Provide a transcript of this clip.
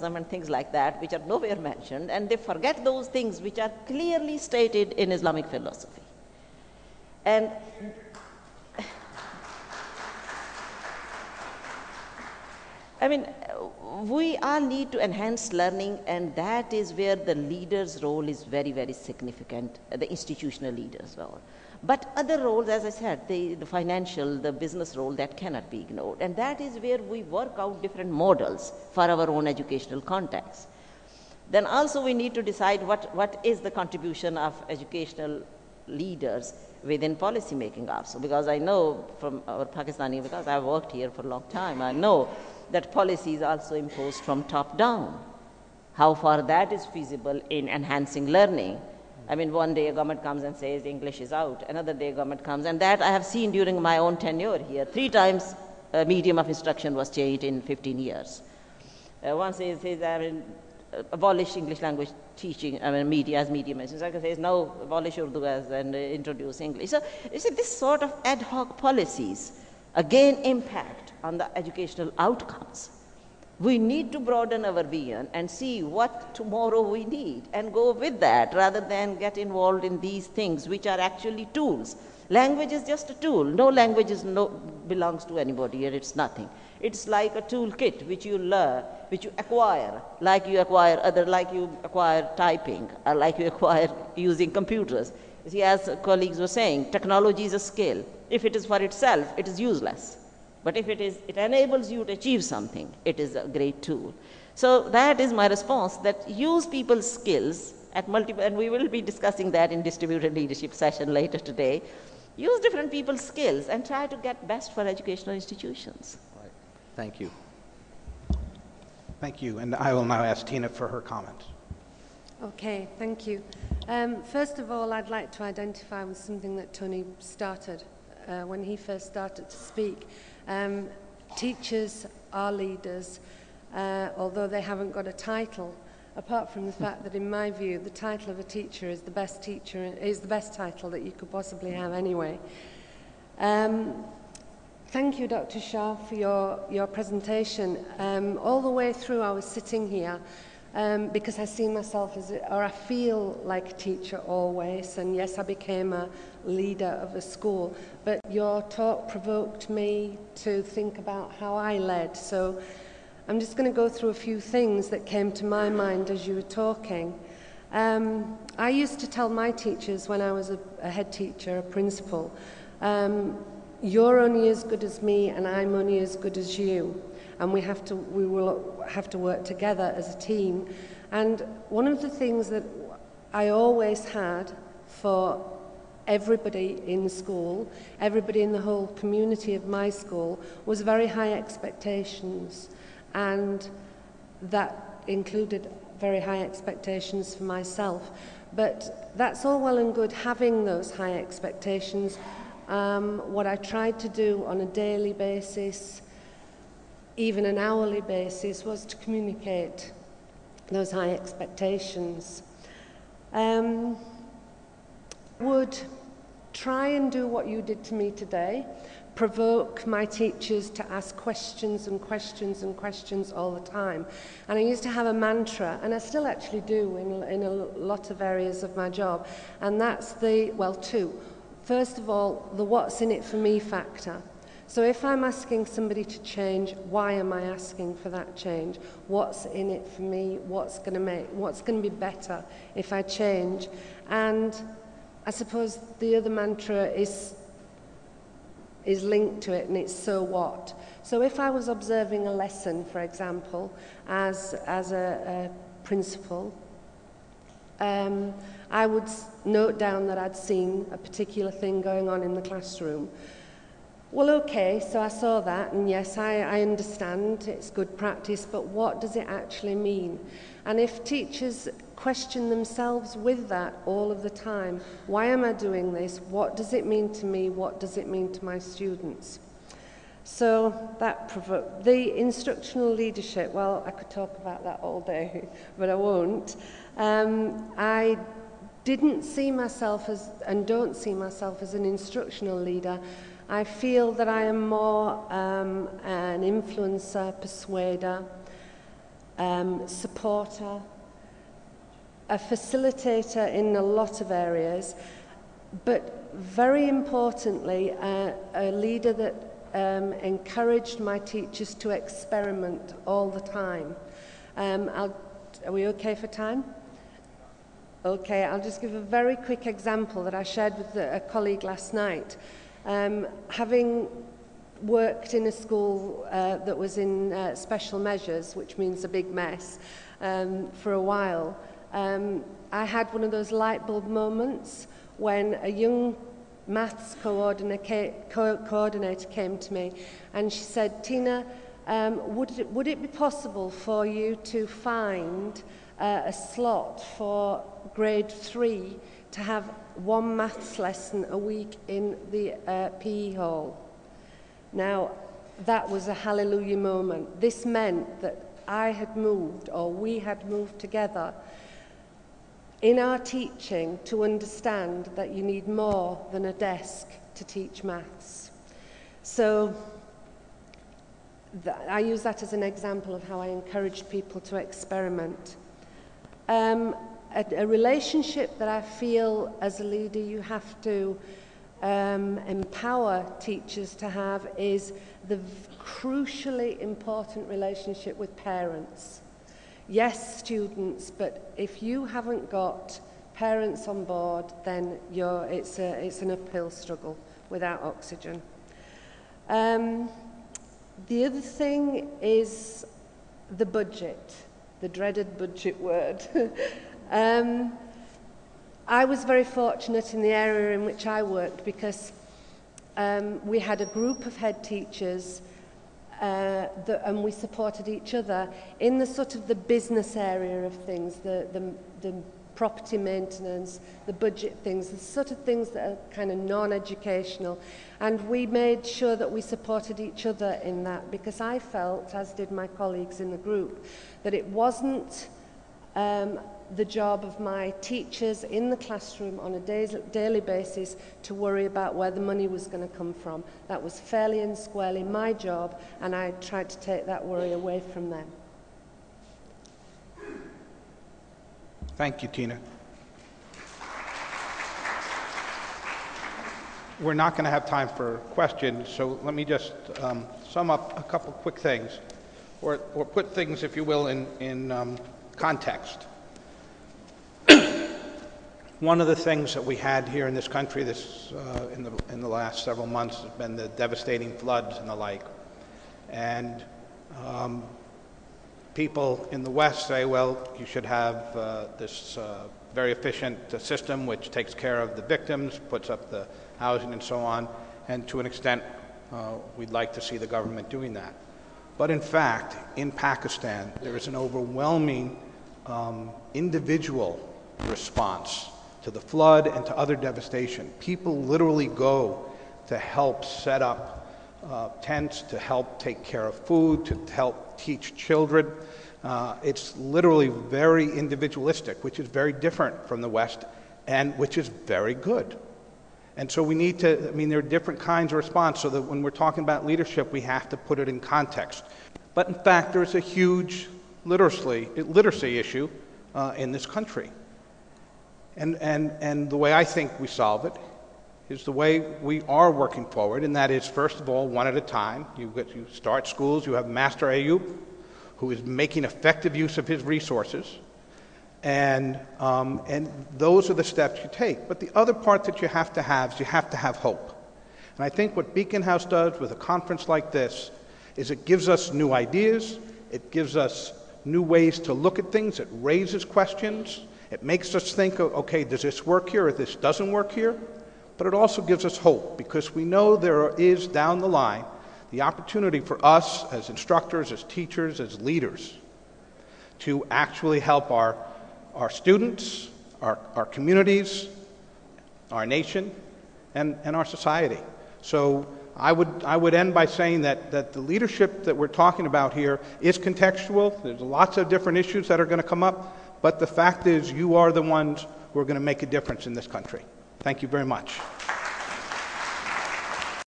and things like that, which are nowhere mentioned, and they forget those things which are clearly stated in Islamic philosophy. And I mean, we all need to enhance learning, and that is where the leader's role is very, very significant, the institutional leader's role. But other roles, as I said, the financial, the business role, that cannot be ignored. And that is where we work out different models for our own educational context. Then also we need to decide what is the contribution of educational leaders within policy making also. Because I know from our Pakistani, because I've worked here for a long time, I know that policy is also imposed from top down. How far that is feasible in enhancing learning. I mean, one day a government comes and says English is out, another day government comes, and that I have seen during my own tenure here. 3 times medium of instruction was changed in 15 years. Once it says, I mean, abolish English language teaching, I mean, media as medium. And second says, no, abolish Urdu as and introduce English. So you see, this sort of ad hoc policies again impact on the educational outcomes. We need to broaden our vision and see what tomorrow we need and go with that rather than get involved in these things which are actually tools. Language is just a tool. No language belongs to anybody, and it's nothing. It's like a toolkit which you learn, which you acquire, like you acquire typing, or like you acquire using computers. You see, as colleagues were saying, technology is a skill. If it is for itself, it is useless. But if it enables you to achieve something, it is a great tool. So that is my response, that use people's skills at multiple, and we will be discussing that in distributed leadership session later today. Use different people's skills and try to get best for educational institutions. Right. Thank you. Thank you, and I will now ask Tina for her comment. Okay, thank you. First of all, I'd like to identify with something that Tony started when he first started to speak. Teachers are leaders, although they haven't got a title, apart from the fact that, in my view, the title of a teacher is the best title that you could possibly have anyway. Thank you, Dr. Shah, for your presentation. All the way through, I was sitting here because I see myself I feel like a teacher always, and yes, I became a leader of a school, but your talk provoked me to think about how I led. So I'm just going to go through a few things that came to my mind as you were talking. I used to tell my teachers when I was a head teacher, a principal, you're only as good as me and I'm only as good as you. And we will have to work together as a team. And one of the things that I always had for everybody in school, everybody in the whole community of my school, was very high expectations. And that included very high expectations for myself. But that's all well and good having those high expectations. What I tried to do on a daily basis, even an hourly basis, was to communicate those high expectations. Would try and do what you did to me today, provoke my teachers to ask questions and questions and questions all the time. And I used to have a mantra, and I still actually do in a lot of areas of my job, and that's two. First of all, the what's in it for me factor. So if I'm asking somebody to change, why am I asking for that change? What's in it for me? What's going to be better if I change? And I suppose the other mantra is linked to it, and it's so what. So if I was observing a lesson, for example, as a principal, I would note down that I'd seen a particular thing going on in the classroom. Well, okay, so I saw that, and yes, I understand it's good practice, but what does it actually mean? And if teachers question themselves with that all of the time, why am I doing this? What does it mean to me? What does it mean to my students? So that provoked the instructional leadership. Well, I could talk about that all day, but I won't. I didn't see myself as, and don't see myself as, an instructional leader. I feel that I am more an influencer, persuader, supporter, a facilitator in a lot of areas, but very importantly, a leader that encouraged my teachers to experiment all the time. Are we okay for time? Okay, I'll just give a very quick example that I shared with a colleague last night. Having worked in a school that was in special measures, which means a big mess, for a while, I had one of those light bulb moments when a young maths coordinator came to me and she said, Tina, would it be possible for you to find a slot for grade 3 to have one maths lesson a week in the PE hall? Now, that was a hallelujah moment. This meant that I had moved, or we had moved together in our teaching to understand that you need more than a desk to teach maths. So I use that as an example of how I encouraged people to experiment. A relationship that I feel as a leader you have to empower teachers to have is the crucially important relationship with parents. Yes, students, but if you haven't got parents on board, then it's an uphill struggle without oxygen. The other thing is the budget, the dreaded budget word. I was very fortunate in the area in which I worked because we had a group of head teachers and we supported each other in the sort of the business area of things, the property maintenance, the budget things, the sort of things that are kind of non-educational. And we made sure that we supported each other in that, because I felt, as did my colleagues in the group, that it wasn't the job of my teachers in the classroom on a daily basis to worry about where the money was going to come from. That was fairly and squarely my job, and I tried to take that worry away from them. Thank you, Tina. We're not going to have time for questions, so let me just sum up a couple quick things, or put things, if you will, in context. One of the things that we had here in this country in the last several months has been the devastating floods and the like. And people in the West say, well, you should have this very efficient system which takes care of the victims, puts up the housing and so on, and to an extent we'd like to see the government doing that. But in fact, in Pakistan, there is an overwhelming individual response to the flood and to other devastation. People literally go to help set up tents, to help take care of food, to help teach children. It's literally very individualistic, which is very different from the West, and which is very good. And so we need to, there are different kinds of response, so that when we're talking about leadership, we have to put it in context. But in fact, there's a huge literacy issue in this country. And the way I think we solve it is the way we are working forward, and that is, first of all, one at a time. You start schools, you have Master Ayub, who is making effective use of his resources, and those are the steps you take. But the other part that you have to have is you have to have hope. And I think what Beaconhouse does with a conference like this is it gives us new ideas, it gives us new ways to look at things, it raises questions, it makes us think, okay, does this work here or this doesn't work here? But it also gives us hope, because we know there is, down the line, the opportunity for us as instructors, as teachers, as leaders, to actually help our students, our communities, our nation, and our society. So I would end by saying that the leadership that we're talking about here is contextual. There's lots of different issues that are going to come up, but the fact is you are the ones who are going to make a difference in this country. Thank you very much.